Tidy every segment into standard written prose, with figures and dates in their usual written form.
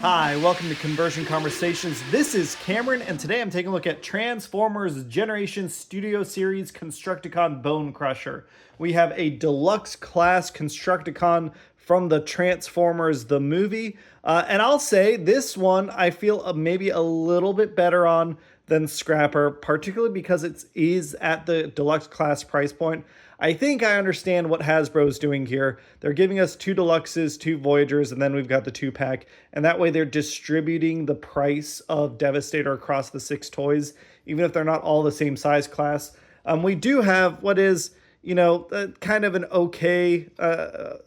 Hi, welcome to Conversion Conversations. This is Cameron, and today I'm taking a look at Transformers Generation Studio Series Constructicon Bonecrusher. We have a deluxe class Constructicon from the Transformers the movie, and I'll say this one I feel maybe a little bit better on than Scrapper, particularly because it is at the deluxe class price point. I think I understand what Hasbro's doing here. They're giving us 2 Deluxes, 2 Voyagers, and then we've got the 2-pack. And that way they're distributing the price of Devastator across the 6 toys, even if they're not all the same size class. We do have what is, kind of an okay,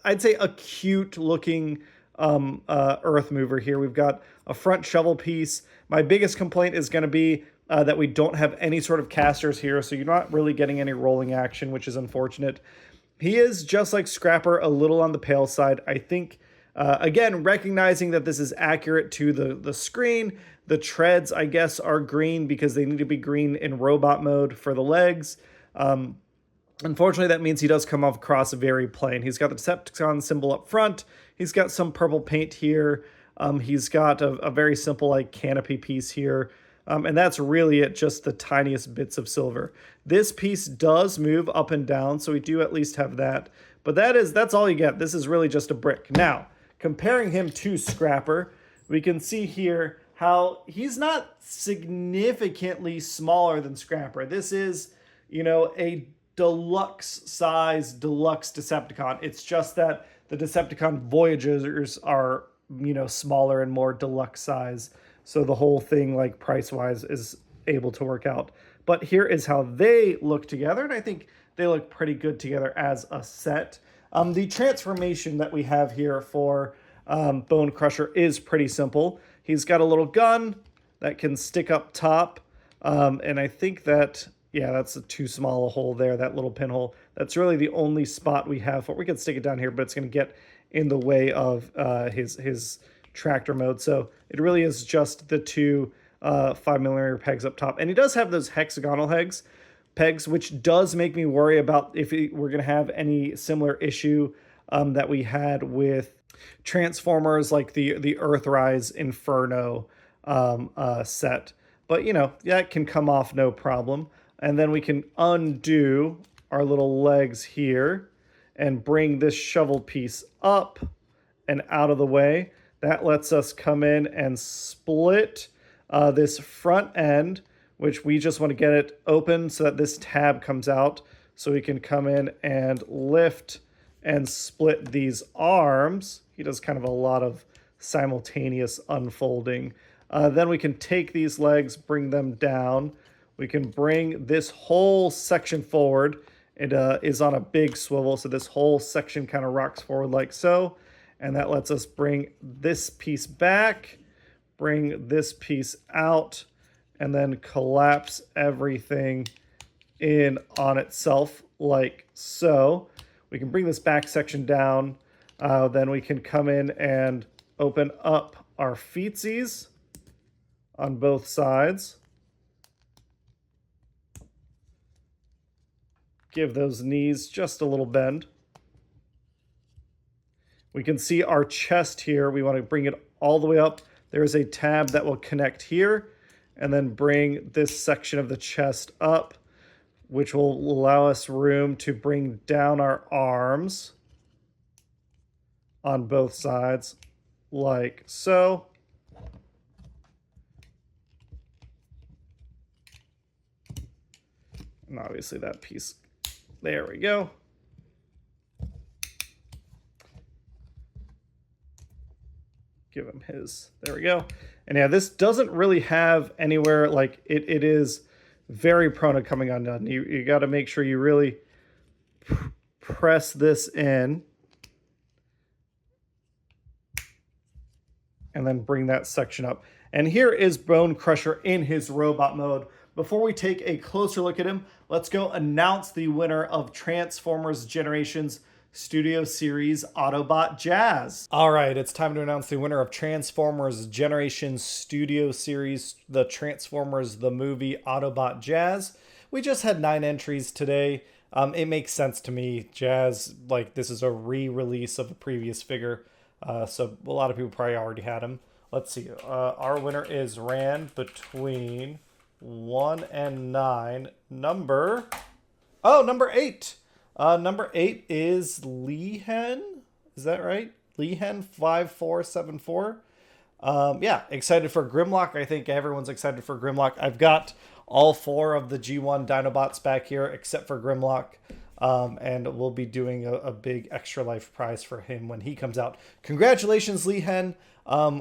I'd say a cute looking Earth Mover here. We've got a front shovel piece. My biggest complaint is going to be that we don't have any sort of casters here, so you're not really getting any rolling action, which is unfortunate. He is, just like Scrapper, a little on the pale side. I think, again, recognizing that this is accurate to the screen, the treads, I guess, are green because they need to be green in robot mode for the legs. Unfortunately, that means he does come across very plain. He's got the Decepticon symbol up front. He's got some purple paint here. He's got a very simple like canopy piece here. And that's really it, just the tiniest bits of silver. This piece does move up and down, so we do at least have that. But that's all you get. This is really just a brick. Now, comparing him to Scrapper, we can see here how he's not significantly smaller than Scrapper. This is, a deluxe size, deluxe Decepticon. It's just that the Decepticon Voyagers are, smaller and more deluxe size. So the whole thing, like price-wise, is able to work out. But here is how they look together, and I think they look pretty good together as a set. The transformation that we have here for Bonecrusher is pretty simple. He's got a little gun that can stick up top, and I think that, yeah, that's too small a hole there, that little pinhole. That's really the only spot we have for it. We can stick it down here, but it's going to get in the way of his tractor mode. So it really is just the 2 5mm pegs up top. And he does have those hexagonal pegs, which does make me worry about if we're going to have any similar issue that we had with Transformers, like the Earthrise Inferno set. But, that can come off no problem. And then we can undo our little legs here and bring this shovel piece up and out of the way. That lets us come in and split this front end, which we just want to get it open so that this tab comes out so we can come in and lift and split these arms. He does kind of a lot of simultaneous unfolding. Then we can take these legs, bring them down. We can bring this whole section forward. It is on a big swivel, so this whole section kind of rocks forward like so. And that lets us bring this piece back, bring this piece out, and then collapse everything in on itself like so. We can bring this back section down. Then we can come in and open up our feetsies on both sides. Give those knees just a little bend. We can see our chest here. We want to bring it all the way up. There's a tab that will connect here and then bring this section of the chest up, which will allow us room to bring down our arms on both sides like so. And obviously that piece, there we go. Give him his, there we go. And yeah, this doesn't really have anywhere, like it is very prone to coming undone. You got to make sure you really press this in and then bring that section up. And here is Bonecrusher in his robot mode. Before we take a closer look at him, let's go announce the winner of Transformers Generations Studio Series Autobot Jazz. All right, it's time to announce the winner of Transformers Generation Studio Series, the Transformers the Movie Autobot Jazz. We just had 9 entries today. It makes sense to me. Jazz, like, this is a re-release of a previous figure, so a lot of people probably already had him. Let's see. Our winner is ran between 1 and 9. Number 8. Number 8 is Leehen. Is that right? Leehen 5474. Yeah, excited for Grimlock. I think everyone's excited for Grimlock. I've got all 4 of the G1 Dinobots back here except for Grimlock. And we'll be doing a big extra life prize for him when he comes out. Congratulations, Leehen.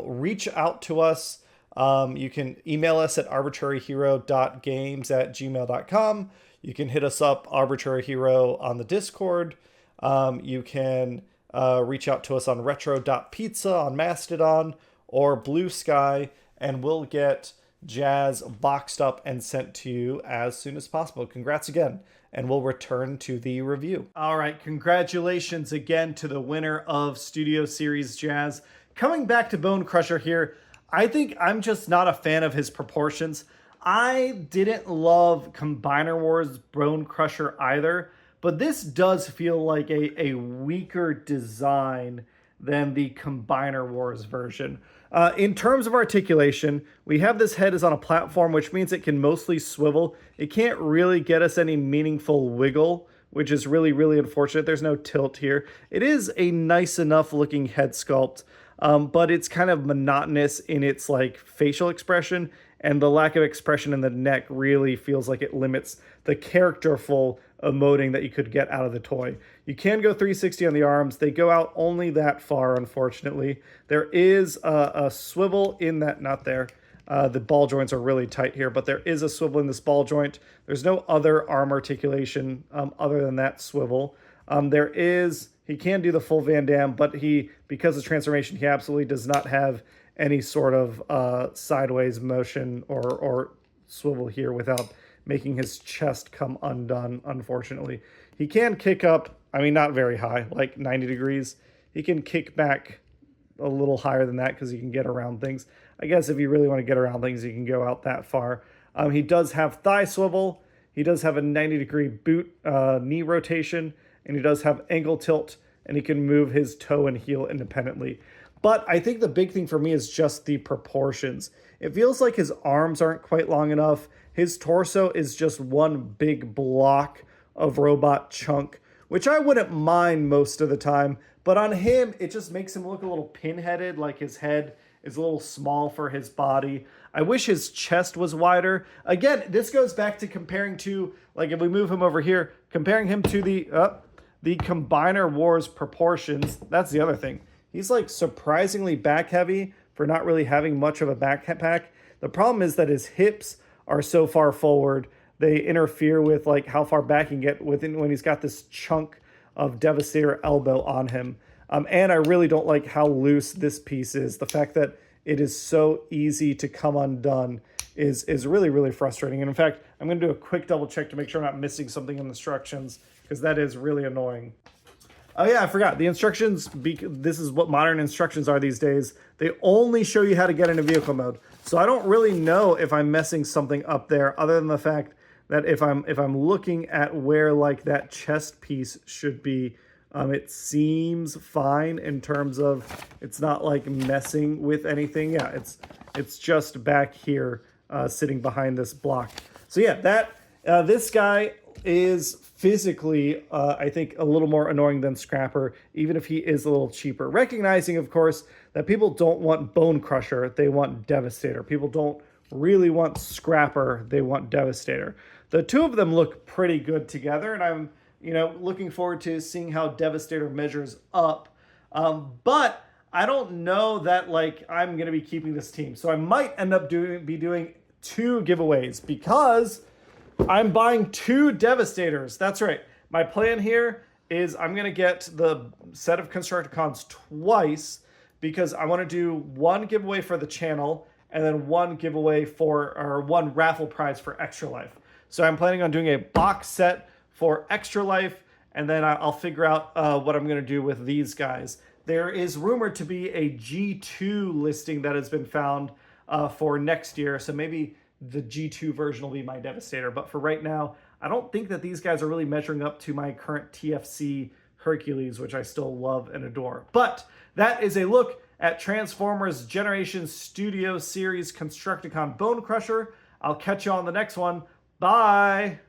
Reach out to us. You can email us at arbitraryhero.games@gmail.com. You can hit us up, Arbitrary Hero, on the Discord. You can reach out to us on retro.pizza on Mastodon or Blue Sky, and we'll get Jazz boxed up and sent to you as soon as possible. Congrats again, and we'll return to the review. All right, congratulations again to the winner of Studio Series Jazz. Coming back to Bonecrusher here, I think I'm just not a fan of his proportions. I didn't love Combiner Wars Bonecrusher either, but this does feel like a weaker design than the Combiner Wars version. In terms of articulation, we have this head is on a platform, which means it can mostly swivel. It can't really get us any meaningful wiggle, which is really, really unfortunate. There's no tilt here. It is a nice enough looking head sculpt, but it's kind of monotonous in its like facial expression, and the lack of expression in the neck really feels like it limits the characterful emoting that you could get out of the toy. You can go 360 on the arms. They go out only that far, unfortunately. There is a swivel in that, not there. The ball joints are really tight here, but there is a swivel in this ball joint. There's no other arm articulation other than that swivel. He can do the full Van Damme, but because of transformation, he absolutely does not have any sort of sideways motion or swivel here without making his chest come undone, unfortunately. He can kick up, I mean, not very high, like 90 degrees. He can kick back a little higher than that because he can get around things. I guess if you really want to get around things, you can go out that far. He does have thigh swivel. He does have a 90-degree boot knee rotation, and he does have ankle tilt, and he can move his toe and heel independently. But I think the big thing for me is just the proportions. It feels like his arms aren't quite long enough. His torso is just one big block of robot chunk, which I wouldn't mind most of the time. But on him, it just makes him look a little pinheaded, like his head is a little small for his body. I wish his chest was wider. Again, this goes back to comparing to, like if we move him over here, comparing him to the Combiner Wars proportions. That's the other thing. He's like surprisingly back heavy for not really having much of a backpack. The problem is that his hips are so far forward. They interfere with like how far back he can get when he's got this chunk of Devastator elbow on him. And I really don't like how loose this piece is. The fact that it is so easy to come undone is really, really frustrating. And in fact, I'm going to do a quick double check to make sure I'm not missing something in the instructions, because that is really annoying. Oh yeah, I forgot. The instructions, this is what modern instructions are these days. They only show you how to get into vehicle mode. So I don't really know if I'm messing something up there, other than the fact that if I'm looking at where like that chest piece should be, it seems fine in terms of it's not like messing with anything. Yeah, it's just back here sitting behind this block. So yeah, this guy is physically, I think, a little more annoying than Scrapper, even if he is a little cheaper. Recognizing, of course, that people don't want Bonecrusher, they want Devastator. People don't really want Scrapper, they want Devastator. The two of them look pretty good together, and I'm, looking forward to seeing how Devastator measures up. But I don't know that, I'm going to be keeping this team. So I might end up be doing 2 giveaways, because I'm buying 2 Devastators. That's right. My plan here is I'm going to get the set of Constructicons twice, because I want to do 1 giveaway for the channel and then 1 giveaway or 1 raffle prize for Extra Life. So I'm planning on doing a box set for Extra Life, and then I'll figure out what I'm going to do with these guys. There is rumored to be a G2 listing that has been found for next year, so maybe the G2 version will be my Devastator. But for right now, I don't think that these guys are really measuring up to my current TFC Hercules, which I still love and adore. But that is a look at Transformers Generation Studio Series Constructicon Bonecrusher. I'll catch you on the next one. Bye!